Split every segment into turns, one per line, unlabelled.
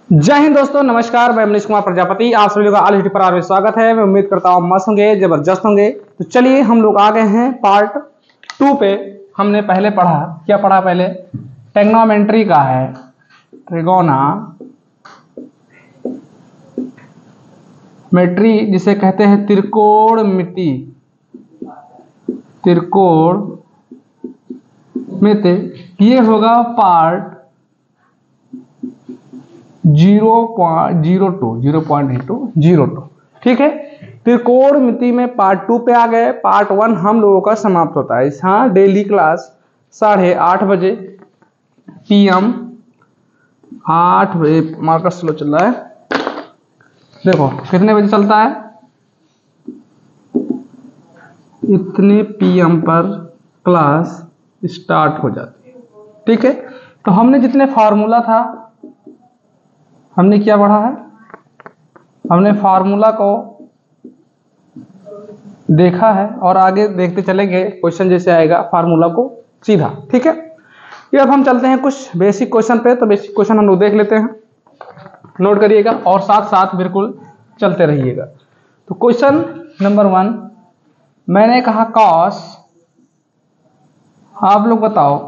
जय हिंद दोस्तों, नमस्कार। मैं मनीष कुमार प्रजापति, आप सभी लोगों का ऑल हिट पर में स्वागत है। मैं उम्मीद करता हूँ मस्त होंगे, जबरदस्त होंगे। तो चलिए हम लोग आ गए हैं पार्ट 2 पे। हमने पहले पढ़ा, क्या पढ़ा पहले? ट्रिग्नोमेट्री का है, ट्रिगोनोमेट्री जिसे कहते हैं त्रिकोणमिति। ये होगा पार्ट 0.02। ठीक है, त्रिकोणमिति में पार्ट 2 पे आ गए। पार्ट 1 हम लोगों का समाप्त होता है। हाँ, डेली क्लास 8:30 बजे PM, 8 बजे। मार्कर स्लो चल रहा है, देखो कितने बजे चलता है, इतने PM पर क्लास स्टार्ट हो जाती है। ठीक है, तो हमने जितने फार्मूला था, हमने क्या पढ़ा है? हमने फार्मूला को देखा है और आगे देखते चलेंगे। क्वेश्चन जैसे आएगा फार्मूला को सीधा। ठीक है, ये अब हम चलते हैं कुछ बेसिक क्वेश्चन पे। तो बेसिक क्वेश्चन हम लोग देख लेते हैं, नोट करिएगा और साथ साथ बिल्कुल चलते रहिएगा। तो क्वेश्चन नंबर 1 मैंने कहा कॉस, आप लोग बताओ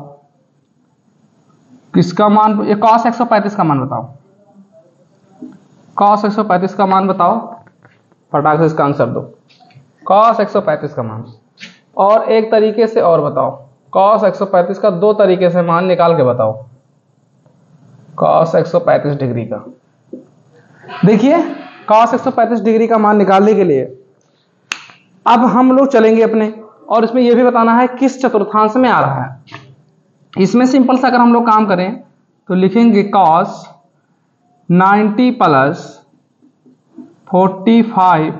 किसका मान, ये कॉस 135 का मान बताओ। कॉस 135 का मान बताओ, फटाक से इसका आंसर दो। कॉस 135 का मान। और एक तरीके से और बताओ, कॉस 135 का 2 तरीके से मान निकाल के बताओ। कॉस 135 डिग्री का, देखिए कॉस 135 डिग्री का मान निकालने के लिए अब हम लोग चलेंगे अपने, और इसमें यह भी बताना है किस चतुर्थांश में आ रहा है। इसमें सिंपल सा अगर हम लोग काम करें तो लिखेंगे कॉस 90 प्लस 45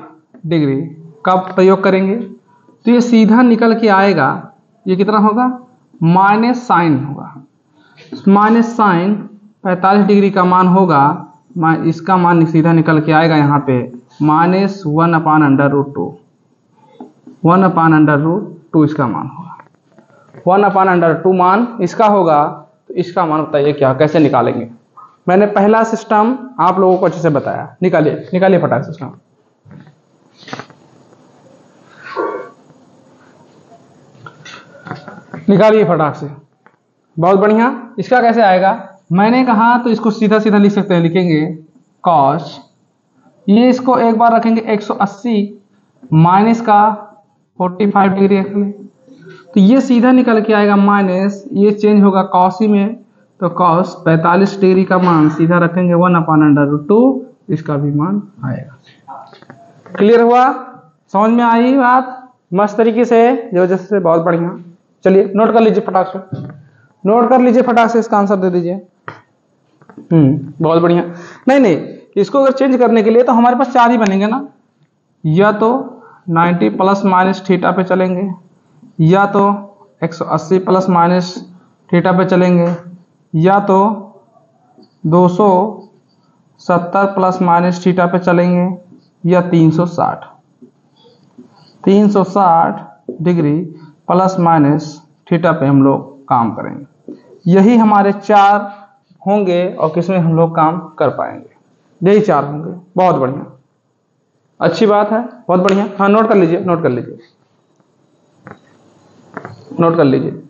डिग्री का प्रयोग करेंगे तो ये सीधा निकल के आएगा। ये कितना होगा? माइनस साइन होगा। माइनस साइन 45 डिग्री का मान होगा, इसका मान सीधा निकल के आएगा यहाँ पे -1/√2। 1/√2 इसका मान होगा। 1/√2 मान इसका होगा। तो इसका मान बताइए क्या, कैसे निकालेंगे? मैंने पहला सिस्टम आप लोगों को अच्छे से बताया। निकालिए निकालिए फटाक सिस्टम। निकालिए फटाक से, बहुत बढ़िया। इसका कैसे आएगा? मैंने कहा तो इसको सीधा सीधा लिख सकते हैं, लिखेंगे कॉस, ये इसको एक बार रखेंगे 180 माइनस का 45 डिग्री रख लें तो ये सीधा निकल के आएगा माइनस, ये चेंज होगा कॉसी में, तो कॉस 45 डिग्री का मान सीधा रखेंगे 1/√2, इसका भी मान आएगा। क्लियर हुआ? समझ में आई बात? मस्त तरीके से, जबरदस्त से, बहुत बढ़िया। चलिए नोट कर लीजिए फटाक से, नोट कर लीजिए फटाक से, इसका आंसर दे दीजिए। बहुत बढ़िया। नहीं, इसको अगर चेंज करने के लिए तो हमारे पास 4 ही बनेंगे ना, या तो 90 प्लस माइनस थीटा पे चलेंगे, या तो 180 प्लस माइनस थीटा पे चलेंगे, या तो 270 प्लस माइनस थीटा पे चलेंगे, या 360 डिग्री प्लस माइनस थीटा पे हम लोग काम करेंगे। यही हमारे 4 होंगे और किसमें हम लोग काम कर पाएंगे, यही 4 होंगे। बहुत बढ़िया, अच्छी बात है, बहुत बढ़िया। हाँ, नोट कर लीजिए, नोट कर लीजिए, नोट कर लीजिए।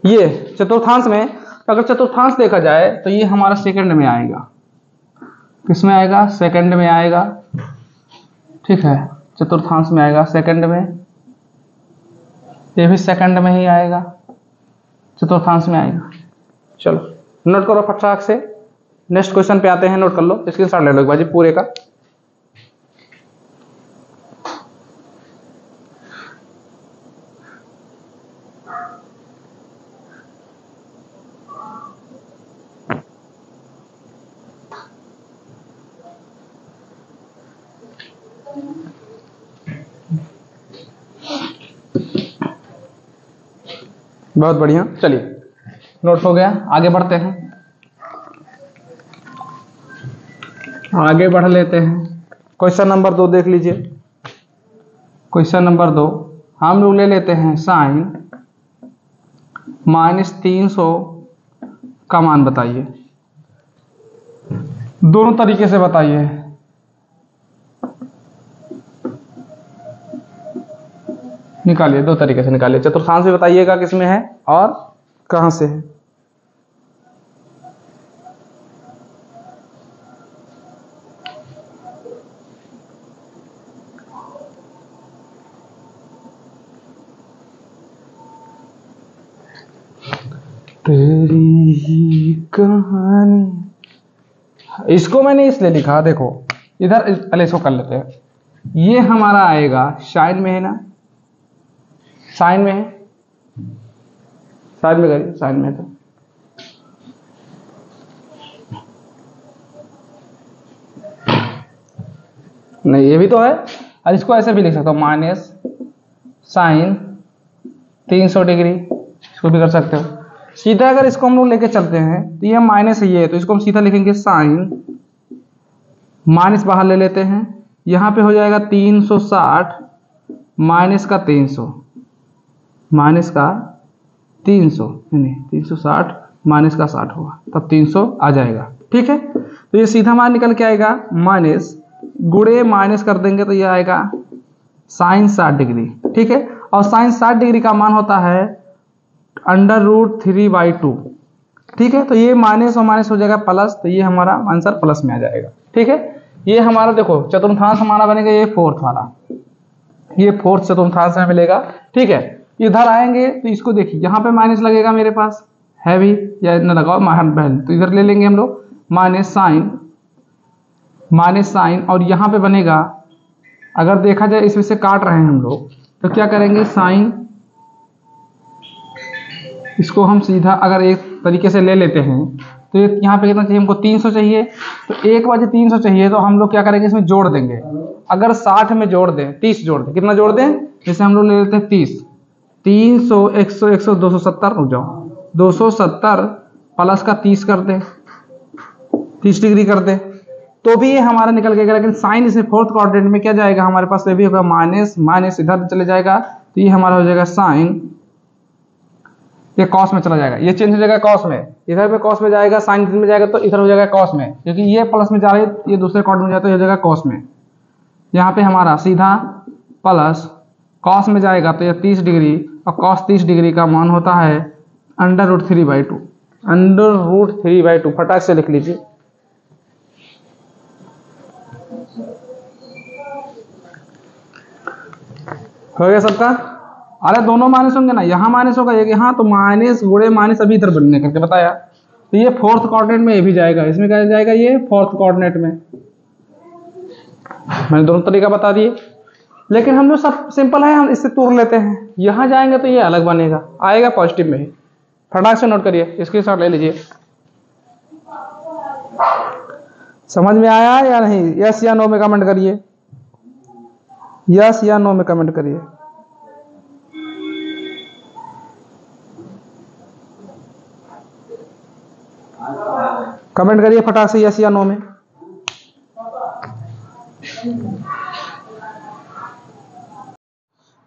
ये चतुर्थांश में, अगर चतुर्थांश देखा जाए तो ये हमारा सेकंड में आएगा। किसमें आएगा? सेकंड में आएगा। ठीक है, चतुर्थांश में आएगा, सेकंड में। ये भी सेकंड में ही आएगा, चतुर्थांश में आएगा। चलो नोट करो फटाक से, नेक्स्ट क्वेश्चन पे आते हैं। नोट कर लो, स्क्रीनशॉट ले लो एक बार जी पूरे का। बहुत बढ़िया, चलिए नोट हो गया, आगे बढ़ते हैं, आगे बढ़ लेते हैं। क्वेश्चन नंबर 2 देख लीजिए। क्वेश्चन नंबर 2 हम लोग ले लेते हैं साइन -300 का मान बताइए। दोनों तरीके से बताइए। निकालिए, दो तरीके से निकालिए। चतुर्थांश भी बताइएगा किसमें है और कहां से है। तेरी ही कहानी, इसको मैंने इसलिए लिखा, देखो इधर पहले इसको कर लेते हैं। ये हमारा आएगा साइन में है ना, साइन में है, साइन में करिए, साइन में है तो नहीं, ये भी तो है। और इसको ऐसे भी लिख सकता हूँ, माइनस साइन 300 डिग्री, इसको भी कर सकते हो। सीधा अगर इसको हम लोग लेके चलते हैं तो ये माइनस ये है, तो इसको हम सीधा लिखेंगे साइन, माइनस बाहर ले लेते हैं, यहाँ पे हो जाएगा 360 माइनस का 300, माइनस का 300 नहीं 360 माइनस का 60 होगा, तब 300 आ जाएगा। ठीक है, तो ये सीधा मान निकल के आएगा, माइनस गुणे माइनस कर देंगे तो ये आएगा साइन 60 डिग्री। ठीक है, और साइन 60 डिग्री का मान होता है √3/2। ठीक है, तो ये माइनस और माइनस हो जाएगा प्लस, तो ये हमारा आंसर प्लस में आ जाएगा। ठीक है, ये हमारा देखो चतुर्थांश हमारा बनेगा ये फोर्थ वाला, ये फोर्थ चतुर्थांश में मिलेगा। ठीक है, इधर आएंगे तो इसको देखिए, यहाँ पे माइनस लगेगा मेरे पास है भी, या न लगाओ पहले, तो इधर ले लेंगे हम लोग माइनस साइन, और यहाँ पे बनेगा, अगर देखा जाए इसमें से काट रहे हैं हम लोग तो क्या करेंगे, साइन, इसको हम सीधा अगर एक तरीके से ले लेते हैं तो यहाँ पे कितना चाहिए हमको, 300 चाहिए, तो 1 बजे 300 चाहिए, तो हम लोग क्या करेंगे, इसमें जोड़ देंगे। अगर 60 में जोड़ दें, 30 जोड़ दें, कितना जोड़ दें, जैसे हम लोग ले लेते हैं 30, 300 100 100 270, रुक जाओ, 270 प्लस का 30 कर दे, 30 डिग्री कर दे, तो भी ये हमारा निकल गया। लेकिन साइन इसमें फोर्थ क्वाड्रेंट में क्या जाएगा हमारे पास, ये भी होगा माइनस, माइनस इधर चले जाएगा, तो ये हमारा हो जाएगा साइन, ये कॉस में चला जाएगा, ये चेंज हो जाएगा कॉस में, इधर पे कॉस में जाएगा, साइन में जाएगा तो इधर हो जाएगा कॉस में, क्योंकि ये प्लस में जा रही है, ये दूसरे क्वाड्रेंट में जाता है, ये हो जाएगा कॉस में। यहाँ पे हमारा सीधा प्लस कॉस में जाएगा तो ये 30 डिग्री, और कॉस 30 डिग्री का मान होता है √3/2, √3/2, फटाक से लिख लीजिए। हो गया सबका? अरे दोनों माइनस होंगे ना, यहाँ माइनस होगा एक यहाँ, तो माइनस गुणे माइनस अभी इधर बनने करके बताया, तो ये फोर्थ क्वाड्रेंट में ये भी जाएगा, इसमें क्या जाएगा, ये फोर्थ क्वाड्रेंट में। मैंने दोनों तरीका बता दिए, लेकिन हम लोग सब सिंपल है, हम इससे तोड़ लेते हैं, यहाँ जाएंगे तो ये अलग बनेगा, आएगा पॉजिटिव में ही। फटाक से नोट करिए, स्क्रीनशॉट ले लीजिए। समझ में आया या नहीं? यस या नो में कमेंट करिए, यस या नो में कमेंट करिए। कमेंट करिए फटाक से यस या नो में।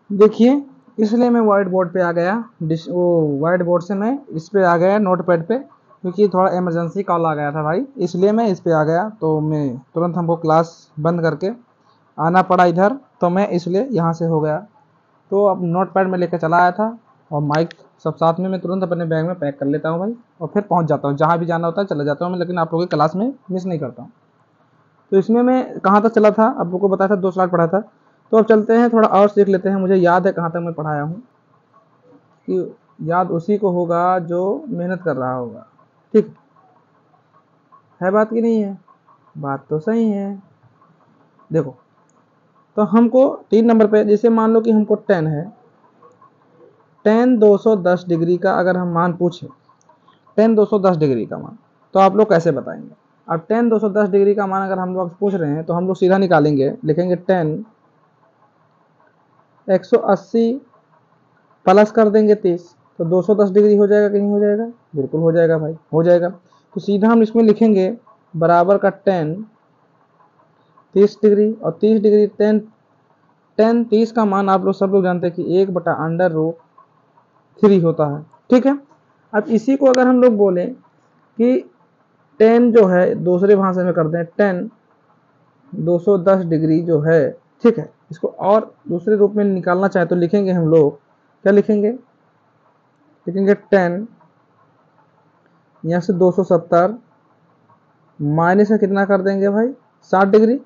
देखिए, इसलिए मैं व्हाइट बोर्ड पे आ गया, वो व्हाइट बोर्ड से मैं इस पे आ गया नोट पैड पे, क्योंकि थोड़ा इमरजेंसी कॉल आ गया था भाई, इसलिए मैं इस पे आ गया। तो मैं तुरंत हमको क्लास बंद करके आना पड़ा इधर, तो मैं इसलिए यहाँ से हो गया। तो अब नोट पैड में लेकर चला आया था, और माइक सब साथ में मैं तुरंत अपने बैग में पैक कर लेता हूँ भाई, और फिर पहुँच जाता हूँ, जहाँ भी जाना होता है चला जाता हूँ मैं, लेकिन आप लोगों की क्लास में मिस नहीं करता हूँ। तो इसमें मैं कहाँ तक चला था, आप लोगों को बताया था 2 स्लाइड पढ़ा था। तो अब चलते हैं थोड़ा और सीख लेते हैं, मुझे याद है कहाँ तक मैं पढ़ाया हूँ, कि याद उसी को होगा जो मेहनत कर रहा होगा। ठीक है बात की नहीं है? बात तो सही है। देखो, तो हमको 3 नंबर पे, जैसे मान लो कि हमको tan है, tan 210 डिग्री का अगर हम मान पूछे, tan 210 डिग्री का मान, तो आप लोग कैसे बताएंगे? अब tan 210 डिग्री का मान अगर हम लोग पूछ रहे हैं तो हम लोग सीधा निकालेंगे, लिखेंगे tan 180 प्लस कर देंगे 30, तो 210 डिग्री हो जाएगा कि नहीं हो जाएगा? बिल्कुल हो जाएगा भाई, हो जाएगा। तो सीधा हम इसमें लिखेंगे बराबर का tan 30 डिग्री, और 30 डिग्री tan 30 का मान आप लोग सब लोग जानते हैं कि 1/√3 होता है। ठीक है, अब इसी को अगर हम लोग बोलें कि 10 जो है दूसरे भाषा में करते हैं 10 210 डिग्री जो है, ठीक है। इसको और दूसरे रूप में निकालना चाहे तो लिखेंगे हम लोग, क्या लिखेंगे, लिखेंगे 10 यहाँ से 270 माइनस का कितना कर देंगे भाई 60 डिग्री।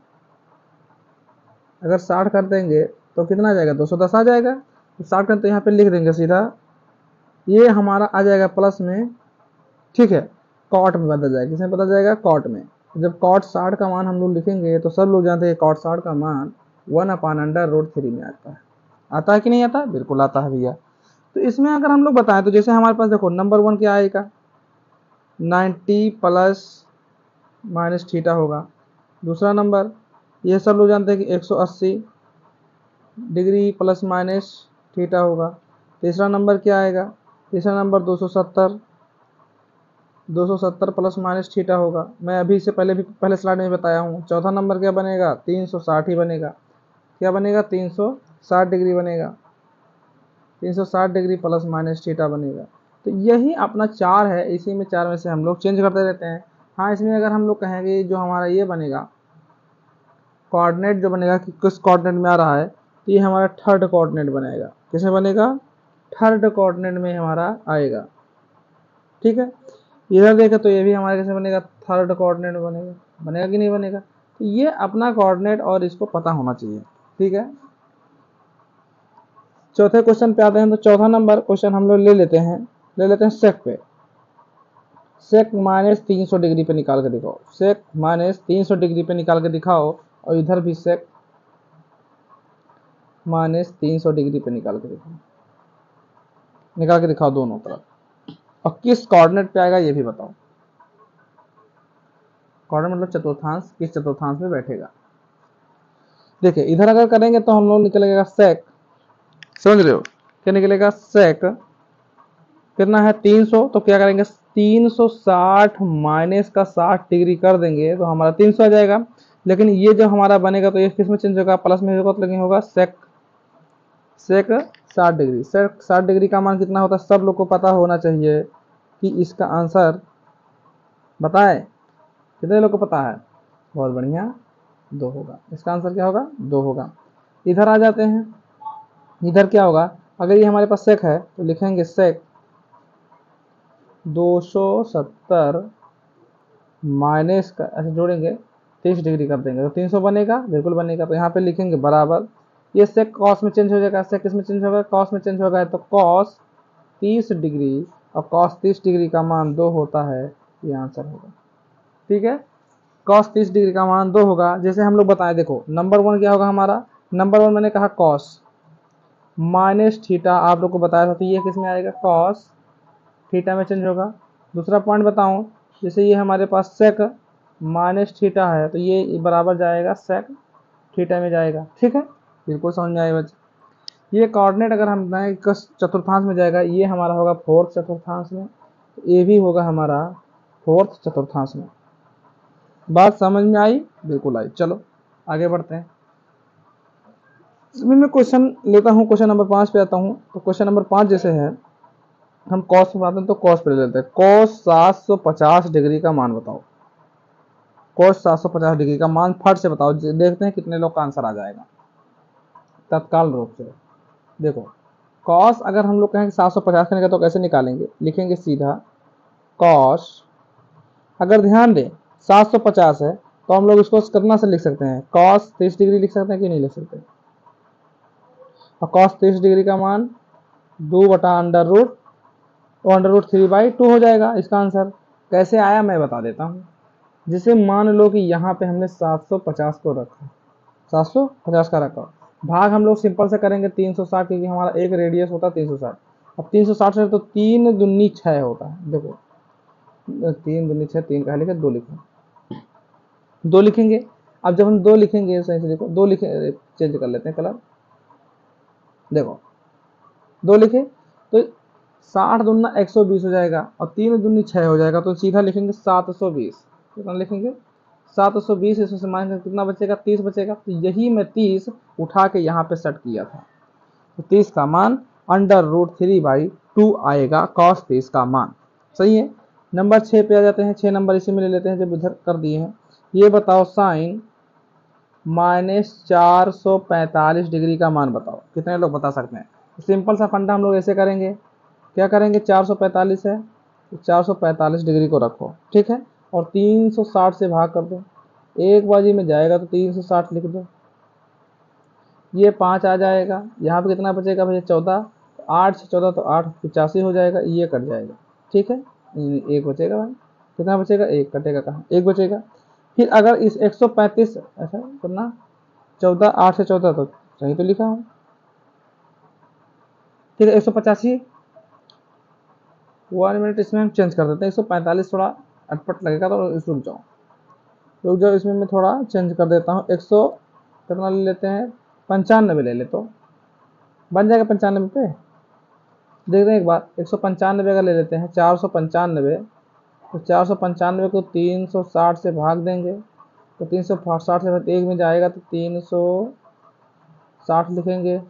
अगर 60 कर देंगे तो कितना आ जाएगा 210 आ जाएगा। तो 60 करते यहाँ पे लिख देंगे सीधा, ये हमारा आ जाएगा प्लस में, ठीक है, कॉट में बदल जाएगा। किसमें बदल जाएगा, कॉट में। जब कॉट 60 का मान हम लोग लिखेंगे तो सब लोग जानते हैं कॉट 60 का मान 1/√3 में आता है। आता है कि नहीं आता, बिल्कुल आता है भैया। तो इसमें अगर हम लोग बताएं तो जैसे हमारे पास देखो नंबर 1 क्या आएगा 90 प्लस माइनस थीटा होगा। दूसरा नंबर ये सब लोग जानते हैं कि 180 डिग्री प्लस माइनस थीटा होगा। तीसरा नंबर क्या आएगा, तीसरा नंबर 270 प्लस माइनस थीटा होगा। मैं अभी से पहले स्लाइड में बताया हूँ। चौथा नंबर क्या बनेगा 360 ही बनेगा। क्या बनेगा 360 डिग्री बनेगा, 360 डिग्री प्लस माइनस थीटा बनेगा। तो यही अपना 4 है, इसी में 4 में से हम लोग चेंज करते रहते हैं। हाँ, इसमें अगर हम लोग कहेंगे जो हमारा ये बनेगा कोऑर्डिनेट जो बनेगा कि किस कोऑर्डिनेट में आ रहा है, तो ये हमारा थर्ड कोऑर्डिनेट बनेगा। किसमें बनेगा, थर्ड कोऑर्डिनेट में हमारा आएगा, ठीक है। इधर देखें तो ये भी हमारे कैसे बनेगा, थर्ड कोऑर्डिनेट बनेगा। बनेगा कि नहीं बनेगा, तो ये अपना कोऑर्डिनेट और इसको पता होना चाहिए, ठीक है। चौथे क्वेश्चन पे आते हैं। तो चौथा नंबर क्वेश्चन हम लोग ले लेते हैं सेक पे। सेक माइनस 300 डिग्री पे निकाल के दिखाओ। सेक माइनस 300 डिग्री पे निकाल के दिखाओ, और इधर भी सेक माइनस 300 डिग्री पे निकाल के दिखाओ दोनों तरफ। और किस कोऑर्डिनेट पे आएगा ये भी बताओ। कोऑर्डिनेट मतलब चतुर्थांश, किस चतुर्थांश में बैठेगा। देखिए इधर अगर करेंगे तो हम लोग निकलेगा सेक, समझ रहे हो, क्या निकलेगा सेक कितना है 300। तो क्या करेंगे 360 माइनस का 60 डिग्री कर देंगे तो हमारा 300 आ जाएगा। लेकिन ये जो हमारा बनेगा तो ये किस में चेंज होगा, प्लस में होगा, तो लेकिन होगा सेक 60 डिग्री। सेक 60 डिग्री का मान कितना होता है, सब लोग को पता होना चाहिए कि इसका आंसर बताए। कितने लोग को पता है, बहुत बढ़िया, 2 होगा। इसका आंसर क्या होगा, 2 होगा। इधर आ जाते हैं, इधर क्या होगा, अगर ये हमारे पास सेक है तो लिखेंगे सेक 270 माइनस का ऐसे जोड़ेंगे 30 डिग्री कर देंगे तो 300 बनेगा, बिल्कुल बनेगा। तो यहाँ पे लिखेंगे बराबर, ये सेक कॉस में चेंज हो जाएगा, सेक किस में चेंज होगा, कॉस में चेंज होगा। तो कॉस 30 डिग्री और कॉस 30 डिग्री का मान 2 होता है, ये आंसर होगा, ठीक है। कॉस 30 डिग्री का मान 2 होगा। जैसे हम लोग बताएं, देखो नंबर 1 क्या होगा हमारा, नंबर 1 मैंने कहा कॉस माइनस थीटा, आप लोग को बताया था, तो ये किस में आएगा, कॉस थीटा में चेंज होगा। दूसरा पॉइंट बताऊं, जैसे ये हमारे पास सेक माइनस थीटा है तो ये बराबर जाएगा सेक थीटा में जाएगा, ठीक है, बिल्कुल समझ में आए बच्चे। ये कोऑर्डिनेट अगर हम बताएं किस चतुर्थांश में जाएगा, ये हमारा होगा फोर्थ चतुर्थांश में, तो ये भी होगा हमारा फोर्थ चतुर्थांश में। बात समझ में आई, बिल्कुल आई। चलो आगे बढ़ते हैं। इसमें मैं क्वेश्चन लेता हूँ, क्वेश्चन नंबर 5 पे आता हूँ। तो क्वेश्चन नंबर 5 जैसे है, हम कॉस में आते हैं तो कॉस पे ले लेते हैं। कॉस 750 डिग्री का मान बताओ। कॉस 750 डिग्री का मान फट से बताओ, देखते हैं कितने लोग का आंसर आ जाएगा तत्काल रूप से। देखो कॉस अगर हम लोग कहें 750 करने का तो कैसे निकालेंगे, लिखेंगे सीधा कॉस, अगर ध्यान दें 750 है तो हम लोग इसको कितना से लिख सकते हैं, कॉस 30 डिग्री लिख सकते हैं कि नहीं लिख सकते। और कॉस 30 डिग्री का मान 2/√3/2 हो जाएगा। इसका आंसर कैसे आया मैं बता देता हूँ। जिसे मान लो कि यहाँ पे हमने 750 को रखा, 750 का रखा, भाग हम लोग सिंपल से करेंगे 360, क्योंकि हमारा एक रेडियस होता है 360। अब 360 से तो 3 दूनी 6 होता है। देखो 3 दूनी 6, 3 का लिखे 2 लिखे, 2 लिखेंगे। अब जब हम 2 लिखेंगे सही से देखो, 2 लिखे, चेंज कर लेते हैं कलर, देखो 2 लिखे तो 60 दूना 120 हो जाएगा और 3 दूनी 6 हो जाएगा, तो सीधा लिखेंगे 720। कितना लिखेंगे 720, इसमें से माइनस कितना बचेगा, 30 बचेगा। तो यही मैं 30 उठा के यहाँ पे सेट किया था, तो 30 का मान √3/2 आएगा, cos 30 का मान, सही है। नंबर 6 पे आ जाते हैं। 6 नंबर इसी में ले लेते हैं जब इधर कर दिए हैं। ये बताओ साइन -445 डिग्री का मान बताओ। कितने लोग बता सकते हैं? सिंपल सा फंडा हम लोग ऐसे करेंगे, क्या करेंगे, 445 है तो 445 डिग्री को रखो, ठीक है, और 360 से भाग कर दो। एक बाजी में जाएगा तो 360 लिख दो। ये 5 आ जाएगा, यहाँ पे कितना बचेगा भैया 14, 8 से 14 तो 8 85 हो जाएगा, ये कट जाएगा, ठीक है। एक बचेगा भाई, कितना बचेगा, एक कटेगा, कहाँ एक बचेगा। फिर अगर इस 135 ऐसा करना, 14 8 से 14 तो सही तो लिखा हूँ, ठीक है। 185 1 मिनट इसमें हम चेंज कर देते हैं, 145 थोड़ा अटपट लगेगा तो रुक जाओ, इसमें मैं थोड़ा चेंज कर देता हूँ। 100 कितना ले लेते हैं, 95 ले ले तो बन जाएगा 95 पे। देखते हैं एक बार, 195 का ले लेते हैं, 495, तो 495 को 360 से भाग देंगे तो 360 से एक में जाएगा तो 360 लिखेंगे।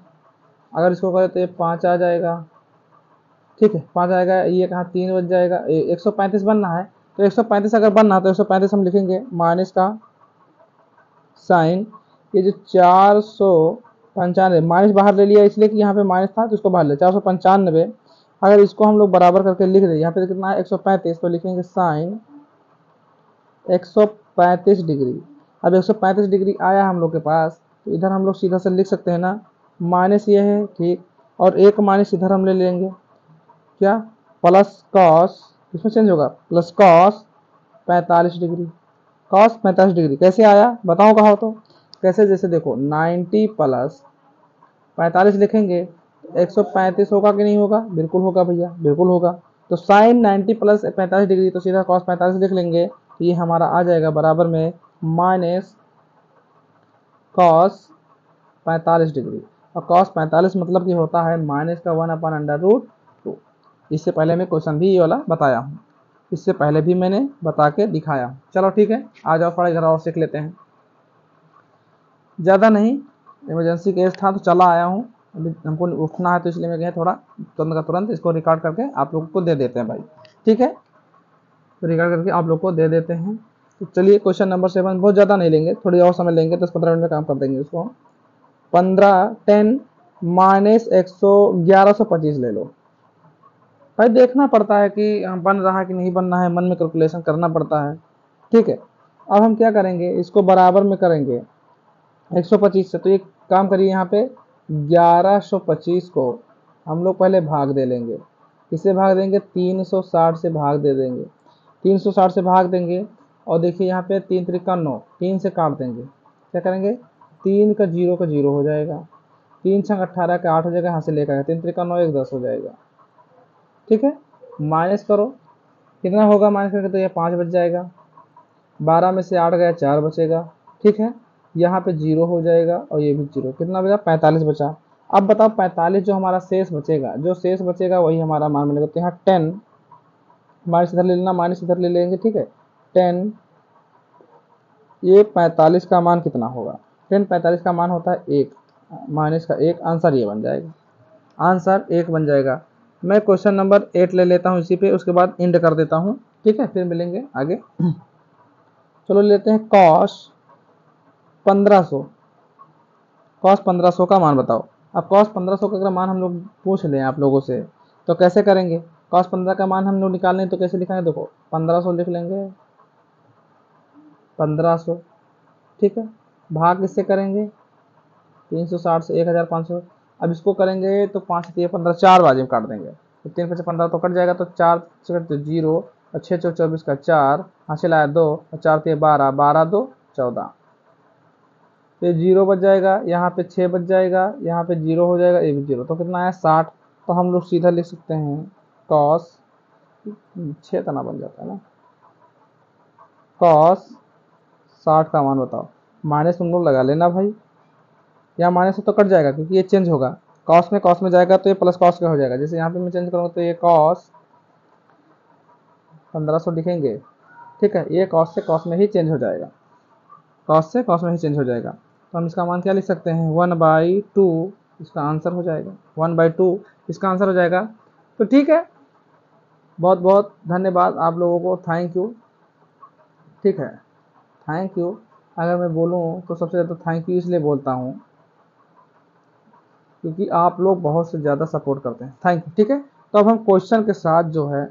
अगर इसको करें तो ये 5 आ जाएगा, ठीक है, 5 आएगा, ये कहाँ 3 बच जाएगा। 135 बनना है तो 135 अगर बनना है तो 135 हम लिखेंगे माइनस का साइन, ये जो 495 माइनस बाहर ले लिया इसलिए कि यहाँ पे माइनस था तो इसको बाहर ले 495। अगर इसको हम लोग बराबर करके लिख दें, यहाँ पे कितना है 135, तो लिखेंगे साइन 135 डिग्री। अब 135 डिग्री आया हम लोग के पास, तो इधर हम लोग सीधा से लिख सकते हैं ना, माइनस ये है, ठीक, और एक माइनस इधर हम ले लेंगे, क्या, प्लस कॉस, इसमें चेंज होगा, plus cos 45 degree. Cos 45 degree कैसे आया बताओ, कहो तो कैसे, जैसे देखो 90 प्लस 45 लिखेंगे, 135 होगा कि नहीं होगा, बिल्कुल होगा भैया, बिल्कुल होगा। तो साइन 90 प्लस 45 डिग्री, तो सीधा कॉस 45 लिख लेंगे, तो ये हमारा आ जाएगा बराबर में माइनस कॉस 45 डिग्री। और कॉस 45 मतलब कि होता है माइनस का 1/√2। इससे पहले मैं क्वेश्चन भी ये वाला बताया हूँ, इससे पहले भी मैंने बता के दिखाया। चलो ठीक है, आ जाओ थोड़ा इधर और सीख लेते हैं। ज़्यादा नहीं, इमरजेंसी केस था तो चला आया हूँ, अभी हमको उठना है तो इसलिए मैं कहे थोड़ा तुरंत का तुरंत इसको रिकॉर्ड करके आप लोगों को दे देते हैं भाई, ठीक है, तो रिकॉर्ड करके आप लोग को दे देते हैं। तो चलिए क्वेश्चन नंबर 7, बहुत ज़्यादा नहीं लेंगे, थोड़ी और समय लेंगे, 10-15 मिनट में काम कर देंगे इसको। 10 माइनस 1125 ले लो भाई, देखना पड़ता है कि बन रहा है कि नहीं बन रहा है, मन में कैलकुलेशन करना पड़ता है, ठीक है। अब हम क्या करेंगे, इसको बराबर में करेंगे 125 से, तो एक काम करिए, यहाँ पे 1125 को हम लोग पहले भाग दे लेंगे, किससे भाग देंगे, 360 से भाग दे देंगे, 360 से भाग देंगे, और देखिए यहाँ पे 3 त्रिका 9, 3 से काट देंगे, क्या करेंगे, 3 का 0 हो जाएगा, 3 छंग 18 का 8 हो जाएगा, यहाँ से लेकर 3 त्रिका 9 1 10 हो जाएगा, ठीक है। माइनस करो, कितना होगा माइनस करके, तो ये 5 बच जाएगा, 12 में से 8 गया 4 बचेगा, ठीक है। यहाँ पे 0 हो जाएगा और ये भी 0, कितना बचा, 45 बचा। अब बताओ 45 जो हमारा शेष बचेगा, जो शेष बचेगा वही हमारा मान बनेगा, तो यहाँ 10 माइनस इधर ले लेना, माइनस इधर ले लेंगे, ठीक है, 10, ये 45 का मान कितना होगा, 10 45 का मान होता है 1, माइनस का 1, आंसर ये बन जाएगा, आंसर 1 बन जाएगा। मैं क्वेश्चन नंबर 8 ले लेता हूँ इसी पे, उसके बाद एंड कर देता हूँ, ठीक है, फिर मिलेंगे आगे। चलो लेते हैं कॉस 1500, कॉस 1500 का मान बताओ। अब कॉस 1500 का अगर मान हम लोग पूछ लें आप लोगों से तो कैसे करेंगे, कॉस 15 का मान हम लोग निकालने तो कैसे लिखाएंगे, देखो 1500 लिख लेंगे, 1500, ठीक है, भाग किससे करेंगे, 360 से 1500। अब इसको करेंगे तो 5 से 15, 4 बाजी में काट देंगे, तो 3 5 15 तो कट जाएगा, तो 4 से कट 0, और 6 4 24 का 4, हासिल आया 2, और 4 3 12, 12 2 14, तो 0 बच जाएगा, यहाँ पे 6 बच जाएगा, यहाँ पे 0 हो जाएगा, ये भी 0, तो कितना है 60। तो हम लोग सीधा लिख सकते हैं कॉस 6 तना बन जाता है ना, कॉस 60 का मान बताओ। माइनस तुम लोग लगा लेना भाई, यहाँ माइनस से तो कट जाएगा क्योंकि ये चेंज होगा, कॉस में जाएगा तो ये प्लस कॉस का हो जाएगा, जैसे यहाँ पे मैं चेंज करूँगा तो ये कॉस 1500 लिखेंगे, ठीक है, ये कॉस में ही चेंज हो जाएगा, कॉस से कॉस में ही चेंज हो जाएगा। तो हम इसका मान क्या लिख सकते हैं, 1/2 इसका आंसर हो जाएगा, 1/2 इसका आंसर हो जाएगा। तो ठीक है, बहुत बहुत धन्यवाद आप लोगों को, थैंक यू। ठीक है, थैंक यू। अगर मैं बोलूँ तो सबसे ज़्यादा थैंक यू इसलिए बोलता हूँ क्योंकि आप लोग बहुत से ज़्यादा सपोर्ट करते हैं, थैंक यू। ठीक है, तो अब हम क्वेश्चन के साथ जो है,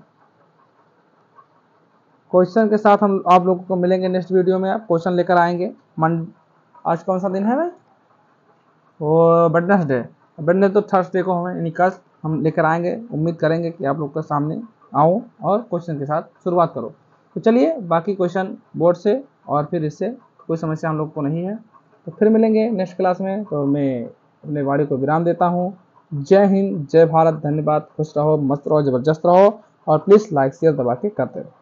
क्वेश्चन के साथ हम आप लोगों को मिलेंगे नेक्स्ट वीडियो में। आप क्वेश्चन लेकर आएंगे। आज कौन सा दिन है भाई? वो वेडनेसडे। वेडनेसडे तो थर्सडे को हमें यानी कल हम लेकर आएंगे। उम्मीद करेंगे कि आप लोग के सामने आऊँ और क्वेश्चन के साथ शुरुआत करो। तो चलिए, बाकी क्वेश्चन बोर्ड से और फिर इससे कोई समस्या हम लोग को नहीं है। तो फिर मिलेंगे नेक्स्ट क्लास में। तो मैं अपने वाणी को विराम देता हूँ। जय हिंद, जय भारत, धन्यवाद, खुश रहो, मस्त रहो, जबरदस्त रहो और प्लीज़ लाइक शेयर दबा के करते रहो।